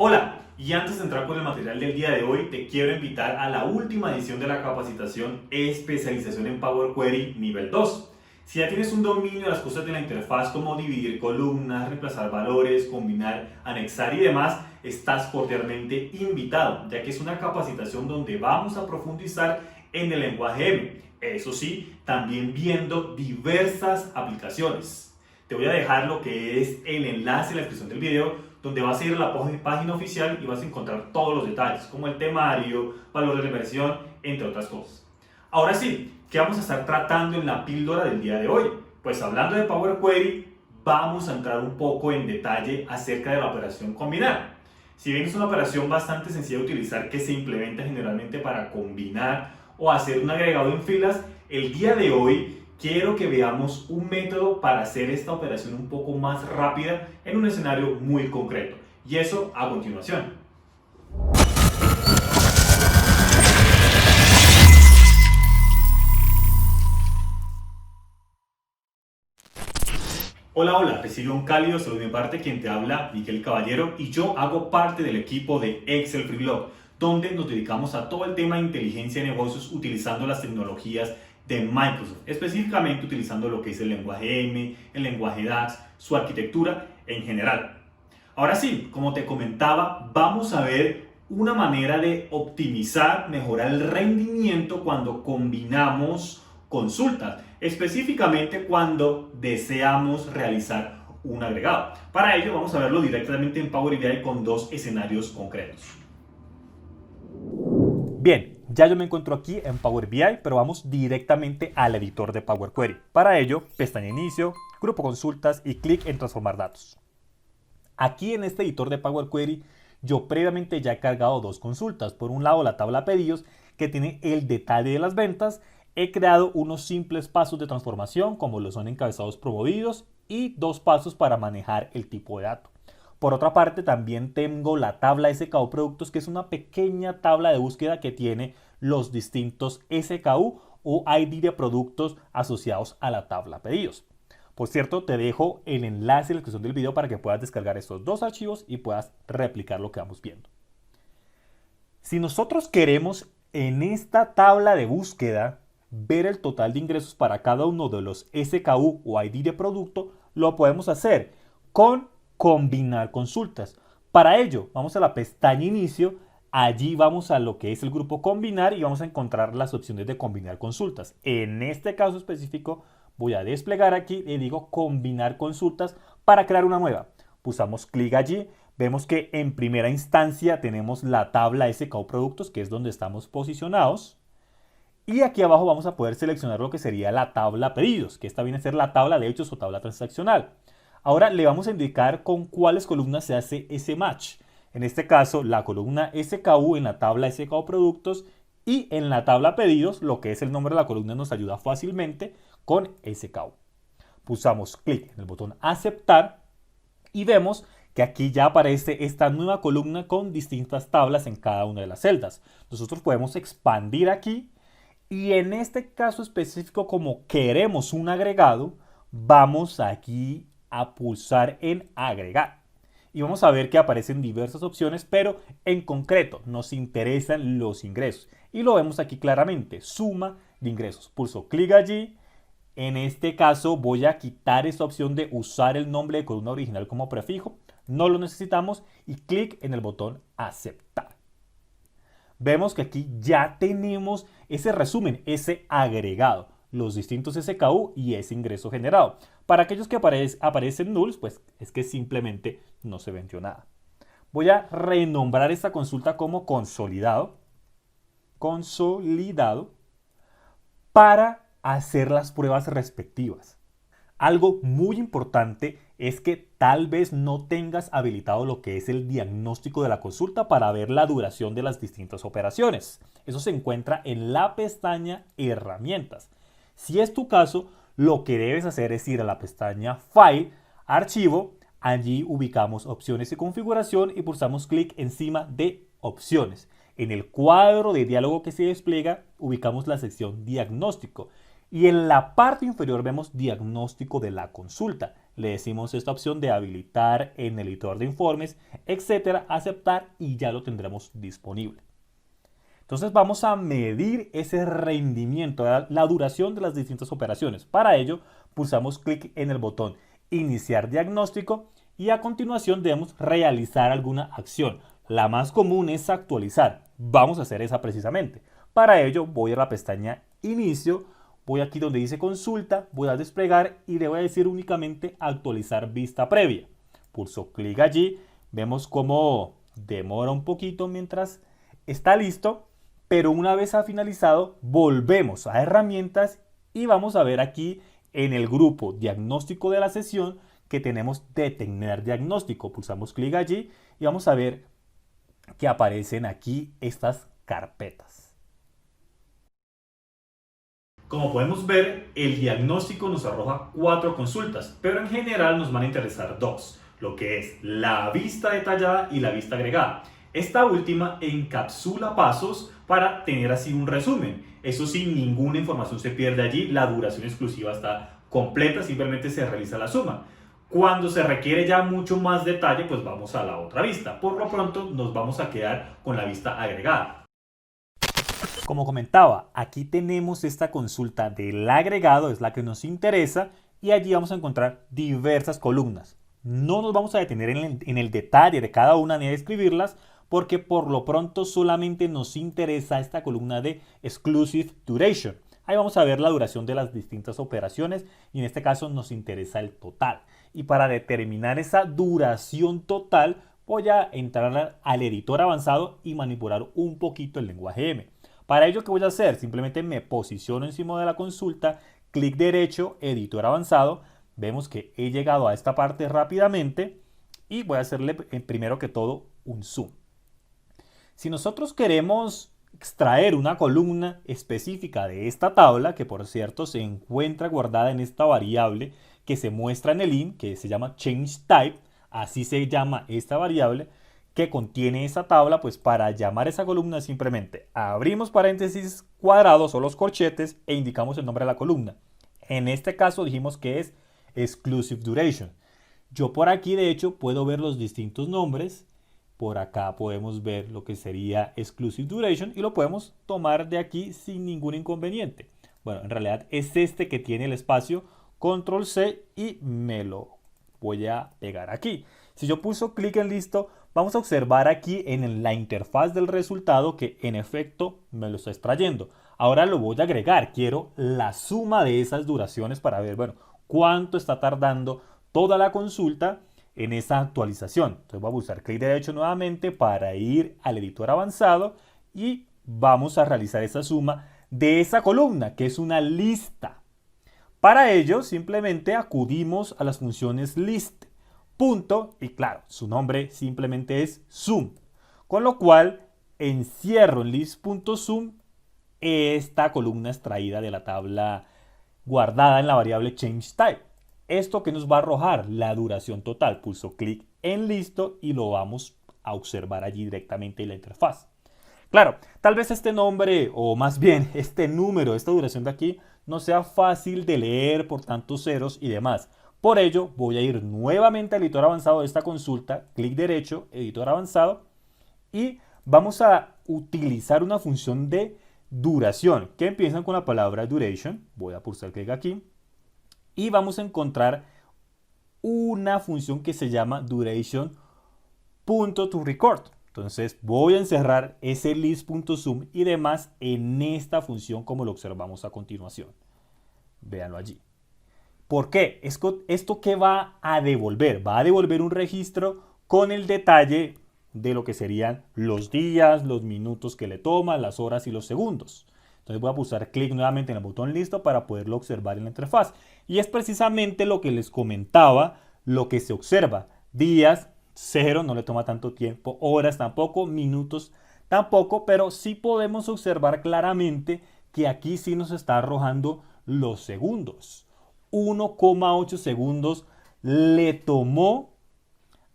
Hola, y antes de entrar con el material del día de hoy, te quiero invitar a la última edición de la capacitación Especialización en Power Query nivel 2. Si ya tienes un dominio de las cosas de la interfaz como dividir columnas, reemplazar valores, combinar, anexar y demás, estás cordialmente invitado, ya que es una capacitación donde vamos a profundizar en el lenguaje M. Eso sí, también viendo diversas aplicaciones. Te voy a dejar lo que es el enlace en la descripción del video, donde vas a ir a la página oficial y vas a encontrar todos los detalles, como el temario, valor de reversión, entre otras cosas. Ahora sí, ¿qué vamos a estar tratando en la píldora del día de hoy? Pues hablando de Power Query, vamos a entrar un poco en detalle acerca de la operación combinar. Si bien es una operación bastante sencilla de utilizar que se implementa generalmente para combinar o hacer un agregado en filas, el día de hoy quiero que veamos un método para hacer esta operación un poco más rápida en un escenario muy concreto. Y eso a continuación. Hola, hola, recibe un cálido saludo de mi parte, quien te habla, Miguel Caballero, y yo hago parte del equipo de Excel Freelog, donde nos dedicamos a todo el tema de inteligencia de negocios utilizando las tecnologías de Microsoft, específicamente utilizando lo que es el lenguaje M, el lenguaje DAX, su arquitectura en general. Ahora sí, como te comentaba, vamos a ver una manera de optimizar, mejorar el rendimiento cuando combinamos consultas, específicamente cuando deseamos realizar un agregado. Para ello vamos a verlo directamente en Power BI con dos escenarios concretos. Bien, ya yo me encuentro aquí en Power BI, pero vamos directamente al editor de Power Query. Para ello, pestaña Inicio, Grupo Consultas y clic en Transformar Datos. Aquí en este editor de Power Query, yo previamente ya he cargado dos consultas. Por un lado, la tabla pedidos, que tiene el detalle de las ventas. He creado unos simples pasos de transformación, como lo son encabezados promovidos, y dos pasos para manejar el tipo de dato. Por otra parte, también tengo la tabla SKU Productos, que es una pequeña tabla de búsqueda que tiene los distintos SKU o ID de productos asociados a la tabla pedidos. Por cierto, te dejo el enlace en la descripción del video para que puedas descargar estos dos archivos y puedas replicar lo que vamos viendo. Si nosotros queremos en esta tabla de búsqueda ver el total de ingresos para cada uno de los SKU o ID de producto, lo podemos hacer con combinar consultas. Para ello, vamos a la pestaña Inicio, allí vamos a lo que es el grupo Combinar y vamos a encontrar las opciones de combinar consultas. En este caso específico, voy a desplegar aquí y digo combinar consultas para crear una nueva. Pulsamos clic allí, vemos que en primera instancia tenemos la tabla SKU Productos, que es donde estamos posicionados. Y aquí abajo vamos a poder seleccionar lo que sería la tabla pedidos, que esta viene a ser la tabla de hechos o tabla transaccional. Ahora le vamos a indicar con cuáles columnas se hace ese match. En este caso, la columna SKU en la tabla SKU Productos y en la tabla pedidos, lo que es el nombre de la columna nos ayuda fácilmente con SKU. Pulsamos clic en el botón aceptar y vemos que aquí ya aparece esta nueva columna con distintas tablas en cada una de las celdas. Nosotros podemos expandir aquí y en este caso específico, como queremos un agregado, vamos aquí a pulsar en agregar. Y vamos a ver que aparecen diversas opciones, pero en concreto nos interesan los ingresos. Y lo vemos aquí claramente, suma de ingresos. Pulso clic allí. En este caso voy a quitar esta opción de usar el nombre de columna original como prefijo. No lo necesitamos y clic en el botón aceptar. Vemos que aquí ya tenemos ese resumen, ese agregado, los distintos SKU y ese ingreso generado. Para aquellos que aparecen nulls, pues es que simplemente no se vendió nada. Voy a renombrar esta consulta como consolidado para hacer las pruebas respectivas. Algo muy importante es que tal vez no tengas habilitado lo que es el diagnóstico de la consulta para ver la duración de las distintas operaciones. Eso se encuentra en la pestaña Herramientas. Si es tu caso, lo que debes hacer es ir a la pestaña File, Archivo. Allí ubicamos Opciones y Configuración y pulsamos clic encima de Opciones. En el cuadro de diálogo que se despliega, ubicamos la sección Diagnóstico. Y en la parte inferior vemos diagnóstico de la consulta. le decimos esta opción de habilitar en el editor de informes, etcétera, aceptar y ya lo tendremos disponible. Entonces vamos a medir ese rendimiento, la duración de las distintas operaciones. Para ello, pulsamos clic en el botón Iniciar diagnóstico y a continuación debemos realizar alguna acción. La más común es actualizar. Vamos a hacer esa precisamente. Para ello voy a la pestaña Inicio, voy aquí donde dice Consulta, voy a desplegar y le voy a decir únicamente Actualizar vista previa. Pulso clic allí, vemos cómo demora un poquito mientras está listo. Pero una vez ha finalizado, volvemos a herramientas y vamos a ver aquí en el grupo diagnóstico de la sesión que tenemos detener diagnóstico. Pulsamos clic allí y vamos a ver que aparecen aquí estas carpetas. Como podemos ver, el diagnóstico nos arroja 4 consultas, pero en general nos van a interesar 2, lo que es la vista detallada y la vista agregada. Esta última encapsula pasos para tener así un resumen. Eso sí, ninguna información se pierde allí, la duración exclusiva está completa, simplemente se realiza la suma. Cuando se requiere ya mucho más detalle, pues vamos a la otra vista. Por lo pronto nos vamos a quedar con la vista agregada. Como comentaba, aquí tenemos esta consulta del agregado, es la que nos interesa, y allí vamos a encontrar diversas columnas. No nos vamos a detener en el detalle de cada una ni a describirlas, porque por lo pronto solamente nos interesa esta columna de Exclusive Duration. Ahí vamos a ver la duración de las distintas operaciones y en este caso nos interesa el total. Y para determinar esa duración total voy a entrar al editor avanzado y manipular un poquito el lenguaje M. Para ello, ¿qué voy a hacer? Simplemente me posiciono encima de la consulta, clic derecho, editor avanzado. Vemos que he llegado a esta parte rápidamente y voy a hacerle primero que todo un zoom. Si nosotros queremos extraer una columna específica de esta tabla, que por cierto se encuentra guardada en esta variable que se muestra en el in, que se llama change_type, así se llama esta variable que contiene esa tabla, pues para llamar esa columna simplemente abrimos paréntesis cuadrados o los corchetes e indicamos el nombre de la columna. En este caso dijimos que es Exclusive Duration. Yo por aquí de hecho puedo ver los distintos nombres. Por acá podemos ver lo que sería Exclusive Duration y lo podemos tomar de aquí sin ningún inconveniente. Bueno, en realidad es este que tiene el espacio, Control C y me lo voy a pegar aquí. Si yo pulso clic en listo, vamos a observar aquí en la interfaz del resultado que en efecto me lo está extrayendo. Ahora lo voy a agregar, quiero la suma de esas duraciones para ver, bueno, cuánto está tardando toda la consulta en esa actualización. Entonces voy a pulsar clic derecho nuevamente para ir al editor avanzado y vamos a realizar esa suma de esa columna que es una lista. Para ello simplemente acudimos a las funciones list, punto y claro, su nombre simplemente es zoom. Con lo cual encierro en list.zoom esta columna extraída de la tabla guardada en la variable change_type. ¿Esto que nos va a arrojar? La duración total. Pulso clic en listo y lo vamos a observar allí directamente en la interfaz. Claro, tal vez este nombre o más bien este número, esta duración de aquí no sea fácil de leer por tantos ceros y demás. Por ello voy a ir nuevamente al editor avanzado de esta consulta, clic derecho, editor avanzado y vamos a utilizar una función de duración que empieza con la palabra duration. Voy a pulsar clic aquí. Y vamos a encontrar una función que se llama duration.toRecord. Entonces voy a encerrar ese list.zoom y demás en esta función como lo observamos a continuación. Véanlo allí. ¿Por qué? ¿Esto qué va a devolver? Va a devolver un registro con el detalle de lo que serían los días, los minutos que le toma, las horas y los segundos. Entonces voy a pulsar clic nuevamente en el botón listo para poderlo observar en la interfaz. Y es precisamente lo que les comentaba, lo que se observa. Días, 0, no le toma tanto tiempo. Horas tampoco, minutos tampoco, pero sí podemos observar claramente que aquí sí nos está arrojando los segundos. 1,8 segundos le tomó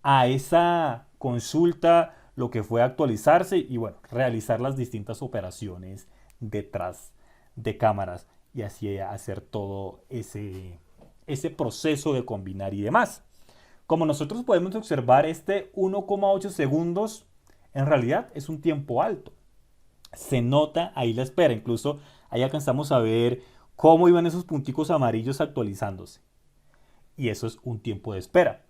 a esa consulta lo que fue actualizarse y bueno, realizar las distintas operaciones detrás de cámaras y así hacer todo ese ese proceso de combinar y demás. Como nosotros podemos observar, este 1,8 segundos en realidad es un tiempo alto. Se nota ahí la espera, incluso ahí alcanzamos a ver cómo iban esos punticos amarillos actualizándose. Y eso es un tiempo de espera.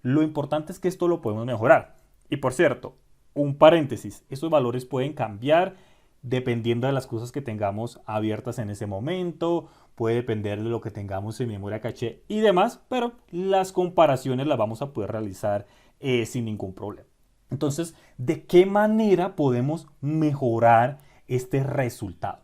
Lo importante es que esto lo podemos mejorar. Y por cierto, un paréntesis, esos valores pueden cambiar dependiendo de las cosas que tengamos abiertas en ese momento, puede depender de lo que tengamos en memoria caché y demás, pero las comparaciones las vamos a poder realizar sin ningún problema. Entonces, ¿de qué manera podemos mejorar este resultado?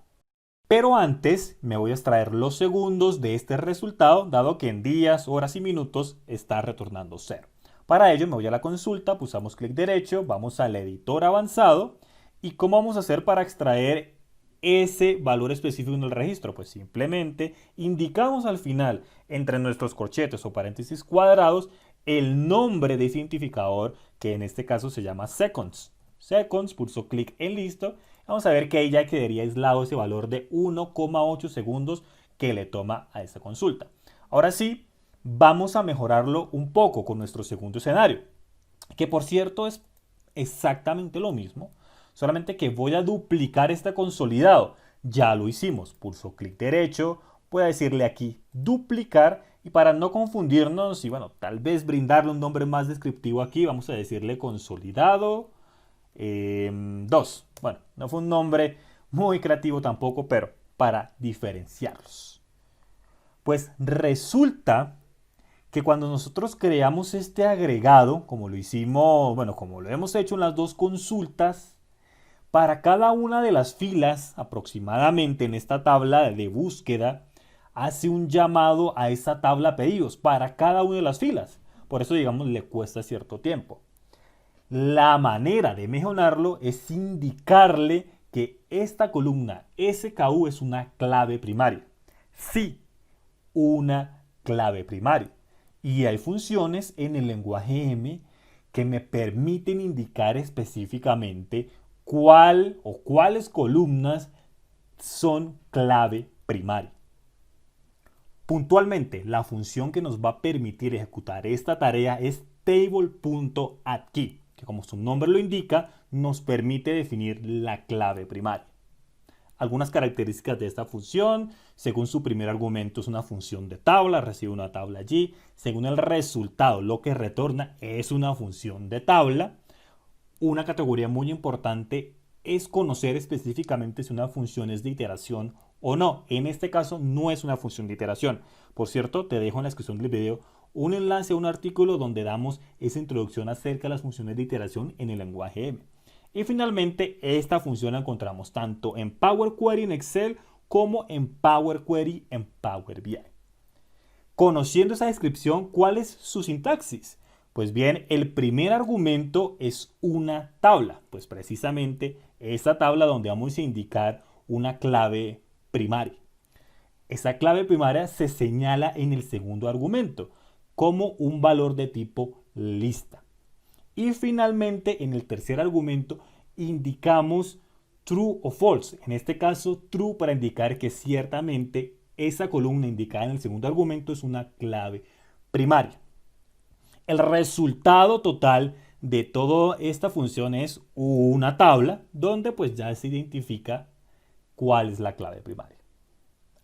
Pero antes me voy a extraer los segundos de este resultado, dado que en días, horas y minutos está retornando 0. Para ello me voy a la consulta, pulsamos clic derecho, vamos al editor avanzado. ¿Y cómo vamos a hacer para extraer ese valor específico en el registro? Pues simplemente indicamos al final, entre nuestros corchetes o paréntesis cuadrados, el nombre de ese identificador, que en este caso se llama seconds. Seconds, pulso clic en listo. Vamos a ver que ahí ya quedaría aislado ese valor de 1,8 segundos que le toma a esta consulta. Ahora sí, vamos a mejorarlo un poco con nuestro segundo escenario, que por cierto es exactamente lo mismo, solamente que voy a duplicar este consolidado. Ya lo hicimos, pulso clic derecho, voy a decirle aquí duplicar y para no confundirnos y bueno, tal vez brindarle un nombre más descriptivo aquí, vamos a decirle consolidado 2. Bueno, no fue un nombre muy creativo tampoco, pero para diferenciarlos. Pues resulta que cuando nosotros creamos este agregado, como lo hicimos, bueno, como lo hemos hecho en las dos consultas, para cada una de las filas, aproximadamente en esta tabla de búsqueda, hace un llamado a esa tabla pedidos para cada una de las filas. Por eso, digamos, le cuesta cierto tiempo. La manera de mejorarlo es indicarle que esta columna SKU es una clave primaria. Sí, una clave primaria. Y hay funciones en el lenguaje M que me permiten indicar específicamente cuál o cuáles columnas son clave primaria. Puntualmente, la función que nos va a permitir ejecutar esta tarea es table.addKey, que como su nombre lo indica, nos permite definir la clave primaria. Algunas características de esta función: según su primer argumento es una función de tabla, recibe una tabla allí. Según el resultado, lo que retorna es una función de tabla. Una categoría muy importante es conocer específicamente si una función es de iteración o no. En este caso no es una función de iteración. Por cierto, te dejo en la descripción del video un enlace a un artículo donde damos esa introducción acerca de las funciones de iteración en el lenguaje M. Y finalmente, esta función la encontramos tanto en Power Query en Excel como en Power Query en Power BI. Conociendo esa descripción, ¿cuál es su sintaxis? Pues bien, el primer argumento es una tabla, pues precisamente esa tabla donde vamos a indicar una clave primaria. Esa clave primaria se señala en el segundo argumento como un valor de tipo lista. Y finalmente, en el tercer argumento, indicamos true o false. En este caso, true para indicar que ciertamente esa columna indicada en el segundo argumento es una clave primaria. El resultado total de toda esta función es una tabla donde pues ya se identifica cuál es la clave primaria.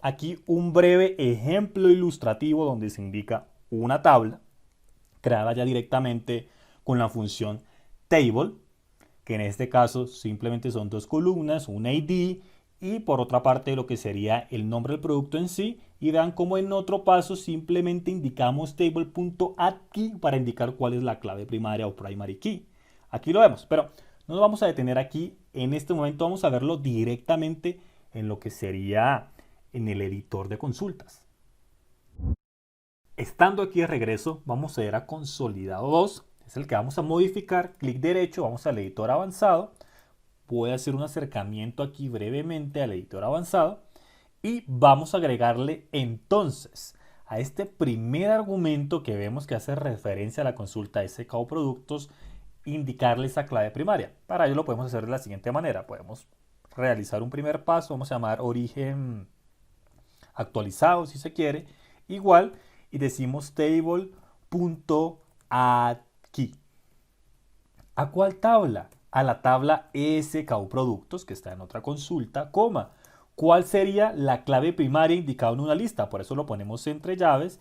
Aquí un breve ejemplo ilustrativo donde se indica una tabla creada ya directamente con la función table, que en este caso simplemente son dos columnas, un ID y por otra parte lo que sería el nombre del producto en sí. Y vean cómo en otro paso simplemente indicamos table.addKey para indicar cuál es la clave primaria o primary key. Aquí lo vemos, pero no nos vamos a detener aquí. En este momento vamos a verlo directamente en lo que sería en el editor de consultas. Estando aquí de regreso, vamos a ir a consolidado 2, es el que vamos a modificar. Clic derecho, vamos al editor avanzado. Voy a hacer un acercamiento aquí brevemente al editor avanzado y vamos a agregarle entonces a este primer argumento que vemos que hace referencia a la consulta SKU productos, indicarle esa clave primaria. Para ello lo podemos hacer de la siguiente manera. Podemos realizar un primer paso, vamos a llamar origen actualizado si se quiere, igual, y decimos table.addKey. ¿A cuál tabla? A la tabla SKU Productos, que está en otra consulta, coma. ¿Cuál sería la clave primaria indicada en una lista? Por eso lo ponemos entre llaves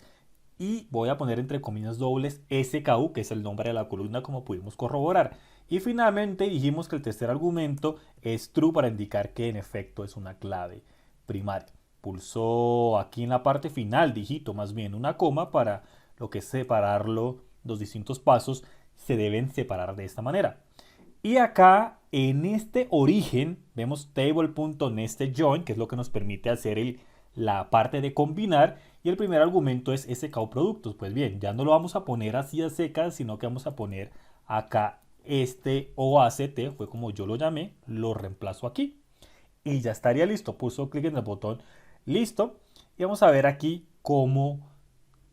y voy a poner entre comillas dobles SKU, que es el nombre de la columna, como pudimos corroborar. Y finalmente dijimos que el tercer argumento es true para indicar que en efecto es una clave primaria. Pulso aquí en la parte final, digito más bien una coma para lo que es separarlo, los distintos pasos se deben separar de esta manera. Y acá en este origen vemos table.nestedJoin, que es lo que nos permite hacer la parte de combinar, y el primer argumento es SKU Productos. Pues bien, ya no lo vamos a poner así a secas, sino que vamos a poner acá este OACT, fue como yo lo llamé, lo reemplazo aquí y ya estaría listo. Pulso clic en el botón listo y vamos a ver aquí cómo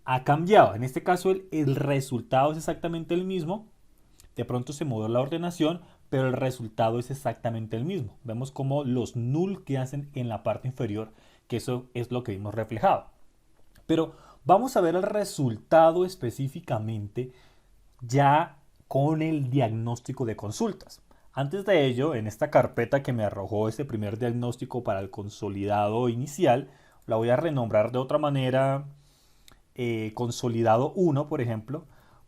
ha cambiado. En este caso el resultado es exactamente el mismo. De pronto se movió la ordenación, pero el resultado es exactamente el mismo. Vemos como los null que hacen en la parte inferior, que eso es lo que vimos reflejado. Pero vamos a ver el resultado específicamente ya con el diagnóstico de consultas. Antes de ello, en esta carpeta que me arrojó ese primer diagnóstico para el consolidado inicial, la voy a renombrar de otra manera, consolidado 1, por ejemplo,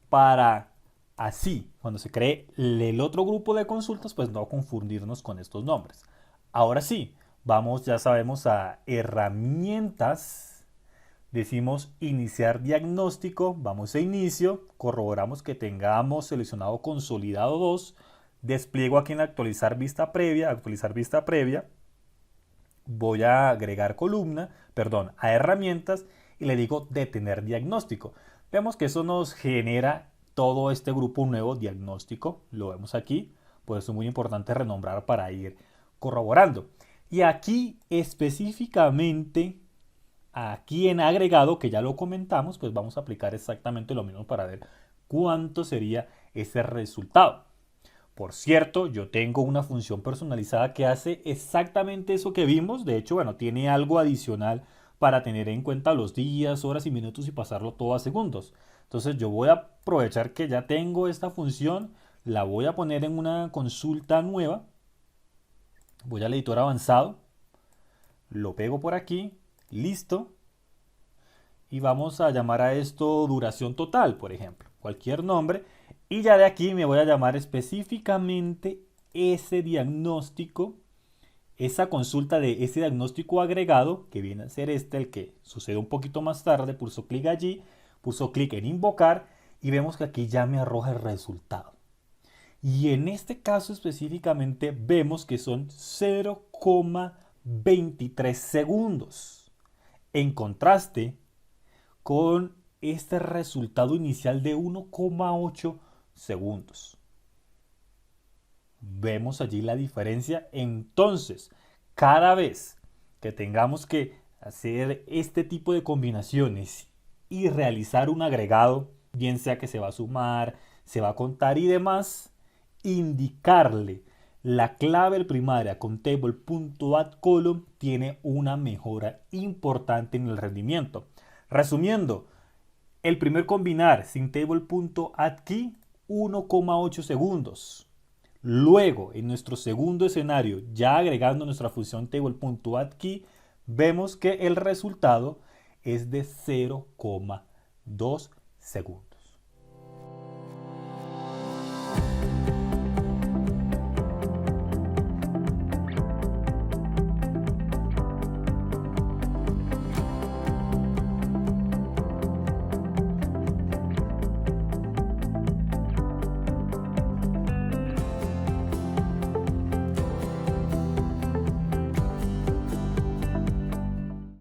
para así, cuando se cree el otro grupo de consultas, pues no confundirnos con estos nombres. Ahora sí, vamos, ya sabemos, a herramientas. Decimos iniciar diagnóstico, vamos a inicio, corroboramos que tengamos seleccionado consolidado 2, despliego aquí en actualizar vista previa, voy a agregar columna, perdón, a herramientas y le digo detener diagnóstico. Vemos que eso nos genera todo este grupo nuevo diagnóstico, lo vemos aquí, por eso es muy importante renombrar para ir corroborando. Y aquí específicamente, aquí en agregado, que ya lo comentamos, pues vamos a aplicar exactamente lo mismo para ver cuánto sería ese resultado. Por cierto, yo tengo una función personalizada que hace exactamente eso que vimos. De hecho, bueno, tiene algo adicional para tener en cuenta los días, horas y minutos y pasarlo todo a segundos. Entonces yo voy a aprovechar que ya tengo esta función, la voy a poner en una consulta nueva. Voy al editor avanzado, lo pego por aquí, listo. Y vamos a llamar a esto duración total, por ejemplo, cualquier nombre. Y ya de aquí me voy a llamar específicamente ese diagnóstico, esa consulta de ese diagnóstico agregado, que viene a ser este, el que sucede un poquito más tarde. Pulso clic allí, pulso clic en invocar y vemos que aquí ya me arroja el resultado. Y en este caso específicamente vemos que son 0,23 segundos. En contraste con este resultado inicial de 1,8 segundos. Vemos allí la diferencia. Entonces, cada vez que tengamos que hacer este tipo de combinaciones y realizar un agregado, bien sea que se va a sumar, se va a contar y demás, indicarle la clave primaria con table.addColumn tiene una mejora importante en el rendimiento. Resumiendo, el primer combinar sin table.addKey 1,8 segundos. Luego, en nuestro segundo escenario, ya agregando nuestra función table.addKey, vemos que el resultado es de 0,2 segundos.